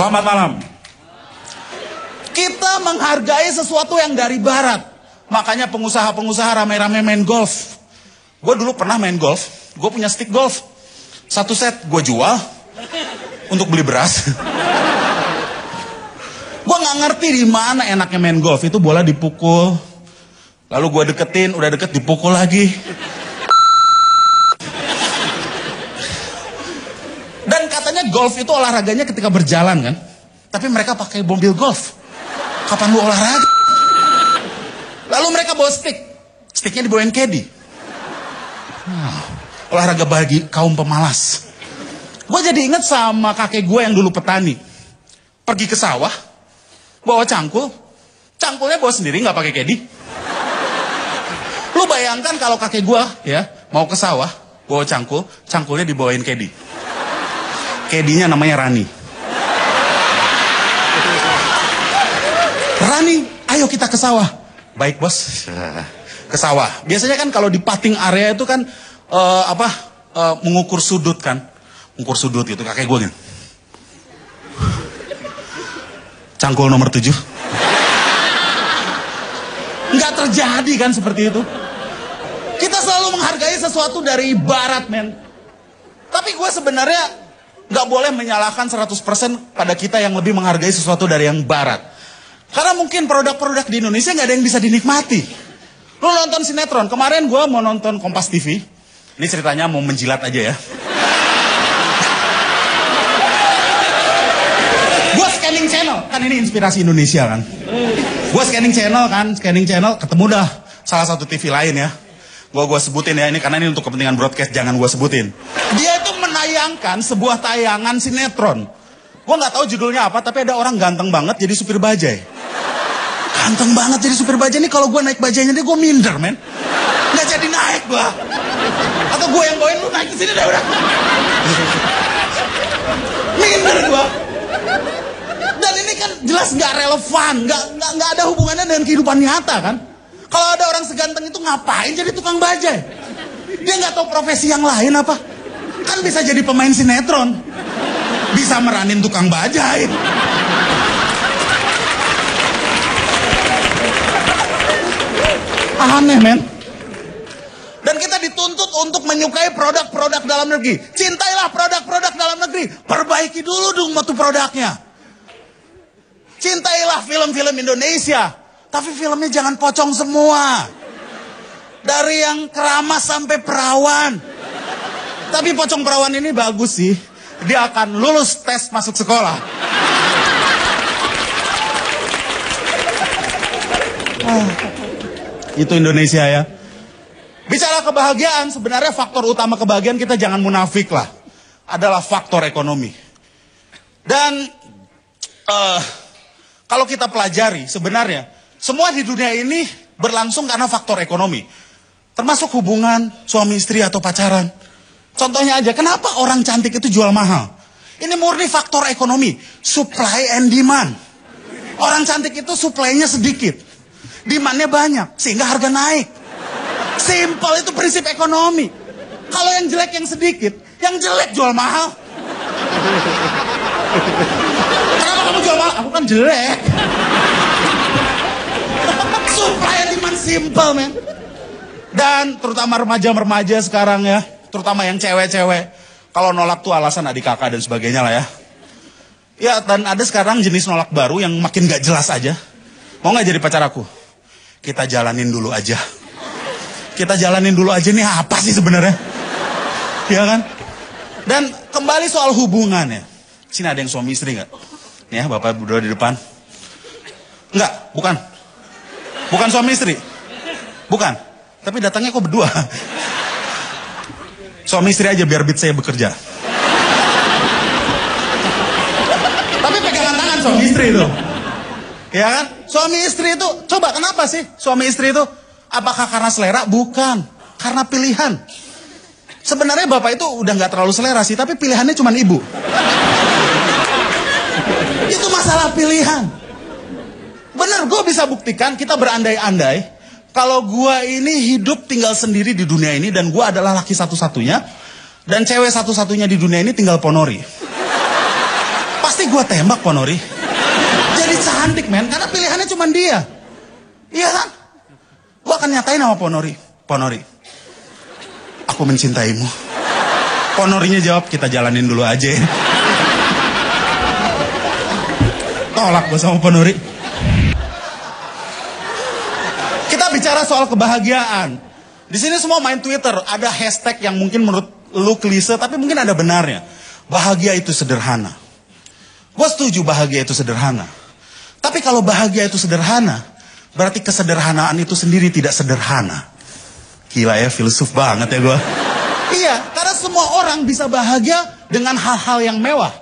Selamat malam. Kita menghargai sesuatu yang dari barat. Makanya pengusaha-pengusaha rame-rame main golf. Gue dulu pernah main golf. Gue punya stick golf. 1 set gue jual untuk beli beras. Gue gak ngerti di mana enaknya main golf. Itu bola dipukul, lalu gue deketin, udah deket dipukul lagi. Dan katanya golf itu olahraganya ketika berjalan kan. Tapi mereka pakai mobil golf. Kapan lu olahraga? Lalu mereka bawa stick. Sticknya dibawain caddy. Olahraga bagi kaum pemalas. Gue jadi inget sama kakek gue yang dulu petani. Pergi ke sawah, bawa cangkul. Cangkulnya bawa sendiri, gak pakai caddy. Lu bayangkan kalau kakek gue ya mau ke sawah, bawa cangkul, cangkulnya dibawain caddy. Caddy-nya namanya Rani. Rani, ayo kita ke sawah. Baik bos, ke sawah. Biasanya kan kalau di pating area itu kan mengukur sudut kan, mengukur sudut gitu. Kakek gue gini. Cangkul nomor 7. Nggak terjadi kan seperti itu. Kita selalu menghargai sesuatu dari barat, men. Tapi gue sebenarnya nggak boleh menyalahkan 100% pada kita yang lebih menghargai sesuatu dari yang barat. Karena mungkin produk-produk di Indonesia nggak ada yang bisa dinikmati. Lu nonton sinetron, kemarin gue mau nonton Kompas TV. Ini ceritanya mau menjilat aja ya. Gue scanning channel, kan ini inspirasi Indonesia kan. Gue scanning channel, ketemu dah salah satu TV lain ya. Gue sebutin ya, ini karena ini untuk kepentingan broadcast, jangan gue sebutin. Dia itu menayangkan sebuah tayangan sinetron. Gue nggak tahu judulnya apa, tapi ada orang ganteng banget jadi supir bajai. Ganteng banget jadi supir bajai, ini kalau gue naik bajainya dia gue minder, men. Nggak jadi naik gue. Atau gue yang bawain, lu naik ke sini deh udah. Minder gue. Dan ini kan jelas nggak relevan, nggak ada hubungannya dengan kehidupan nyata kan. Kalau ada orang seganteng itu ngapain jadi tukang bajai? Dia nggak tahu profesi yang lain apa? Kan bisa jadi pemain sinetron, bisa meranin tukang bajai. Aneh, men. Dan kita dituntut untuk menyukai produk-produk dalam negeri. Cintailah produk-produk dalam negeri. Perbaiki dulu dong mutu produknya. Cintailah film-film Indonesia. Tapi filmnya jangan pocong semua. Dari yang keramas sampai perawan. Tapi pocong perawan ini bagus sih. Dia akan lulus tes masuk sekolah. Itu Indonesia ya. Bicara kebahagiaan, sebenarnya faktor utama kebahagiaan kita jangan munafik lah. Adalah faktor ekonomi. Dan kalau kita pelajari sebenarnya semua di dunia ini berlangsung karena faktor ekonomi. Termasuk hubungan suami istri atau pacaran. Contohnya aja, kenapa orang cantik itu jual mahal? Ini murni faktor ekonomi. Supply and demand. Orang cantik itu supply-nya sedikit. Demand-nya banyak, sehingga harga naik. Simple, itu prinsip ekonomi. Kalau yang jelek yang sedikit, yang jelek jual mahal. Kenapa kamu jual mahal? Aku kan jelek. Supply and demand simple, men. Dan terutama remaja-remaja sekarang ya, terutama yang cewek-cewek, kalau nolak tuh alasan adik kakak dan sebagainya lah ya. Ya, dan ada sekarang jenis nolak baru yang makin gak jelas aja. Mau gak jadi pacar aku? Kita jalanin dulu aja. Kita jalanin dulu aja, nih apa sih sebenarnya? Ya kan? Dan kembali soal hubungan ya. Sini ada yang suami istri gak? Nih ya, bapak berdua di depan. Enggak, bukan. Bukan suami istri. Bukan. Tapi datangnya kok berdua. Suami istri aja biar beat saya bekerja. Tapi pegangan tangan suami istri itu. Ya kan? Suami istri itu, coba kenapa sih suami istri itu? Apakah karena selera? Bukan. Karena pilihan. Sebenarnya bapak itu udah gak terlalu selera sih, tapi pilihannya cuma ibu. Itu masalah pilihan. Bener, gue bisa buktikan, kita berandai-andai. Kalau gue ini hidup tinggal sendiri di dunia ini, dan gue adalah laki satu-satunya, dan cewek satu-satunya di dunia ini tinggal ponori. Pasti gue tembak Ponori. Jadi cantik men, karena pilihannya cuma dia. Iya kan? Gue akan nyatain sama Ponori. Ponori, aku mencintaimu. Ponorinya jawab, kita jalanin dulu aja ya. Tolak gue sama Ponori. Kita bicara soal kebahagiaan. Di sini semua main Twitter, ada hashtag yang mungkin menurut lu klise, tapi mungkin ada benarnya. Bahagia itu sederhana. Gue setuju bahagia itu sederhana. Tapi kalau bahagia itu sederhana, berarti kesederhanaan itu sendiri tidak sederhana. Gila ya, filsuf banget ya gue. Iya, karena semua orang bisa bahagia dengan hal-hal yang mewah.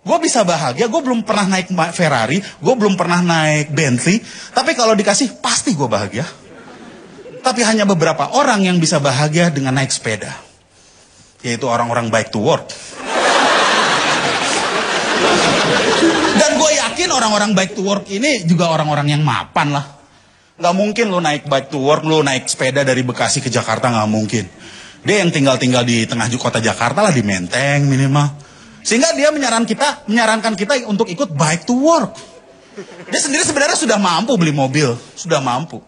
Gue bisa bahagia, gue belum pernah naik Ferrari, gue belum pernah naik Bentley, tapi kalau dikasih, pasti gue bahagia. Tapi hanya beberapa orang yang bisa bahagia dengan naik sepeda. Yaitu orang-orang bike to work. Dan gue yakin orang-orang bike to work ini juga orang-orang yang mapan lah. Gak mungkin lo naik bike to work, lo naik sepeda dari Bekasi ke Jakarta, gak mungkin. Dia yang tinggal-tinggal di tengah kota Jakarta lah, di Menteng minimal. Sehingga dia menyarankan kita untuk ikut bike to work. Dia sendiri sebenarnya sudah mampu beli mobil, sudah mampu.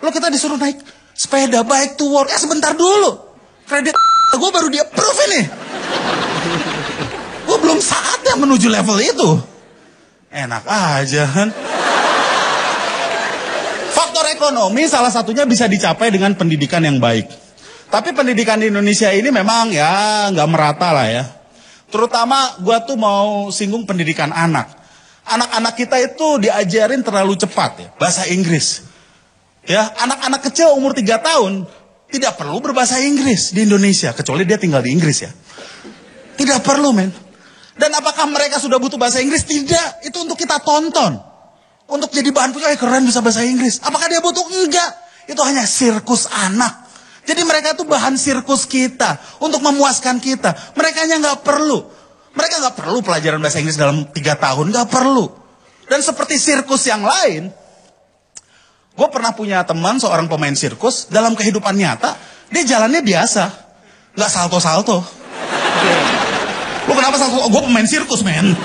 Lalu kita disuruh naik sepeda bike to work. Sebentar dulu. Kredit gue baru di approve ini. Gue belum saatnya menuju level itu. Enak aja kan. Faktor ekonomi salah satunya bisa dicapai dengan pendidikan yang baik. Tapi pendidikan di Indonesia ini memang ya nggak merata lah ya. Terutama gue tuh mau singgung pendidikan anak. Anak-anak kita itu diajarin terlalu cepat ya, bahasa Inggris. Ya, anak-anak kecil umur 3 tahun tidak perlu berbahasa Inggris di Indonesia, kecuali dia tinggal di Inggris ya. Tidak perlu men. Dan apakah mereka sudah butuh bahasa Inggris? Tidak, itu untuk kita tonton. Untuk jadi bahan punya, keren bisa bahasa Inggris. Apakah dia butuh? Enggak. Itu hanya sirkus anak. Jadi mereka itu bahan sirkus kita, untuk memuaskan kita. Mereka nggak perlu. Mereka nggak perlu pelajaran bahasa Inggris dalam 3 tahun, nggak perlu. Dan seperti sirkus yang lain, gue pernah punya teman seorang pemain sirkus, dalam kehidupan nyata, dia jalannya biasa. Nggak salto-salto. Lu kenapa salto? Gue pemain sirkus, men.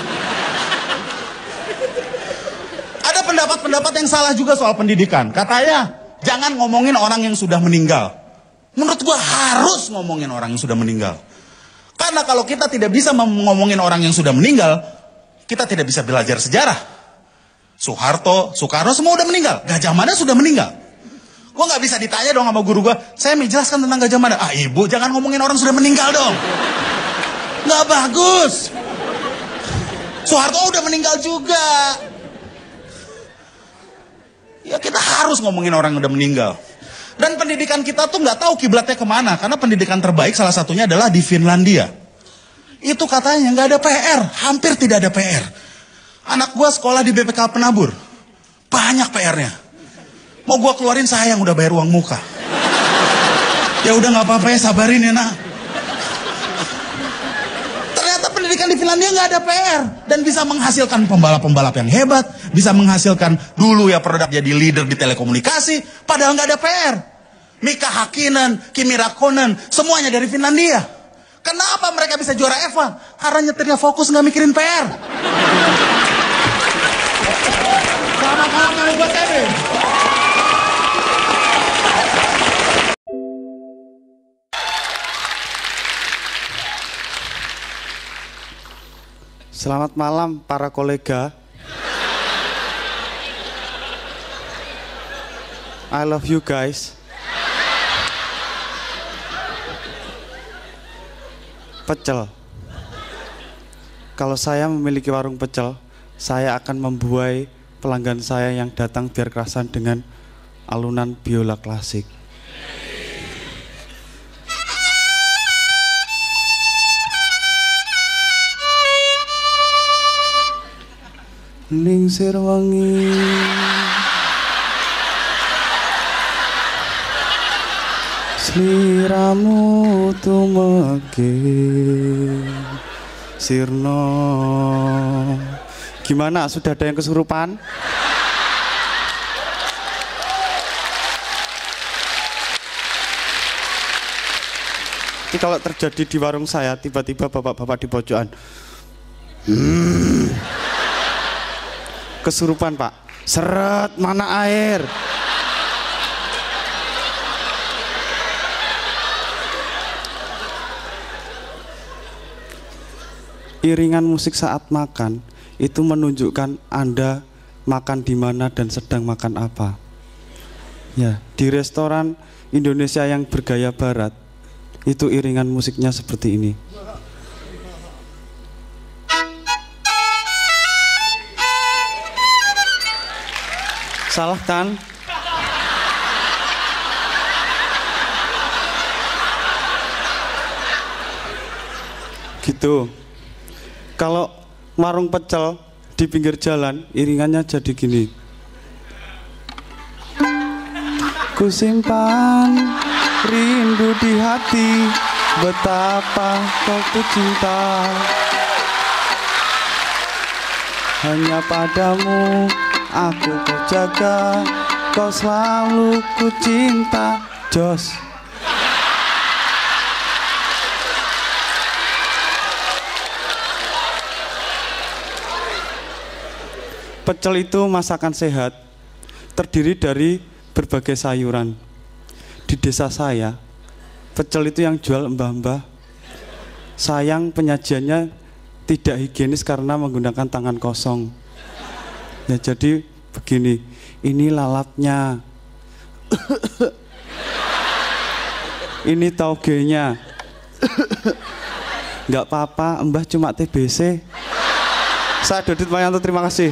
Ada pendapat-pendapat yang salah juga soal pendidikan. Katanya, jangan ngomongin orang yang sudah meninggal. Menurut gue harus ngomongin orang yang sudah meninggal. Karena kalau kita tidak bisa ngomongin orang yang sudah meninggal, kita tidak bisa belajar sejarah. Soeharto, Soekarno semua udah meninggal. Gajah Mada sudah meninggal. Gue gak bisa ditanya dong sama guru gue, saya menjelaskan tentang Gajah Mada. Ibu jangan ngomongin orang sudah meninggal dong. Gak bagus. Soeharto udah meninggal juga. Ya kita harus ngomongin orang yang udah meninggal. Dan pendidikan kita tuh nggak tahu kiblatnya kemana. Karena pendidikan terbaik salah satunya adalah di Finlandia. Itu katanya nggak ada PR. Hampir tidak ada PR. Anak gua sekolah di BPK Penabur. Banyak PR-nya. Mau gua keluarin sayang udah bayar uang muka. Ya udah nggak apa-apa ya, sabarin ya nak. Ternyata pendidikan di Finlandia nggak ada PR. Dan bisa menghasilkan pembalap-pembalap yang hebat. Bisa menghasilkan dulu ya produk jadi leader di telekomunikasi. Padahal nggak ada PR. Mika Hakkinen, Kimi Räikkönen, semuanya dari Finlandia. Kenapa mereka bisa juara F1? Karena nyetirnya fokus nggak mikirin PR. Sama-sama buat ini. Selamat malam para kolega. I love you guys. Pecel. Kalau saya memiliki warung pecel, saya akan membuai pelanggan saya yang datang biar kerasan dengan alunan biola klasik. Lingsir wangi sliramu tumeke sirno. Gimana, sudah ada yang kesurupan? Tapi kalau terjadi di warung saya, tiba-tiba bapak-bapak di pojokan Kesurupan Pak. Seret, mana air? Iringan musik saat makan itu menunjukkan Anda makan di mana dan sedang makan apa. Ya, di restoran Indonesia yang bergaya barat itu iringan musiknya seperti ini. Salah kan? Gitu. Kalau warung pecel di pinggir jalan, iringannya jadi gini. Ku simpan rindu di hati, betapa kau ku cinta. Hanya padamu aku kau jaga, kau selalu ku cinta. Jos. Pecel itu masakan sehat, terdiri dari berbagai sayuran. Di desa saya, pecel itu yang jual mbah-mbah. Sayang penyajiannya tidak higienis karena menggunakan tangan kosong. Ya jadi begini, ini lalapnya, ini taugenya. Nggak apa-apa, mbah cuma TBC. Saya Dodit Mayanto, terima kasih.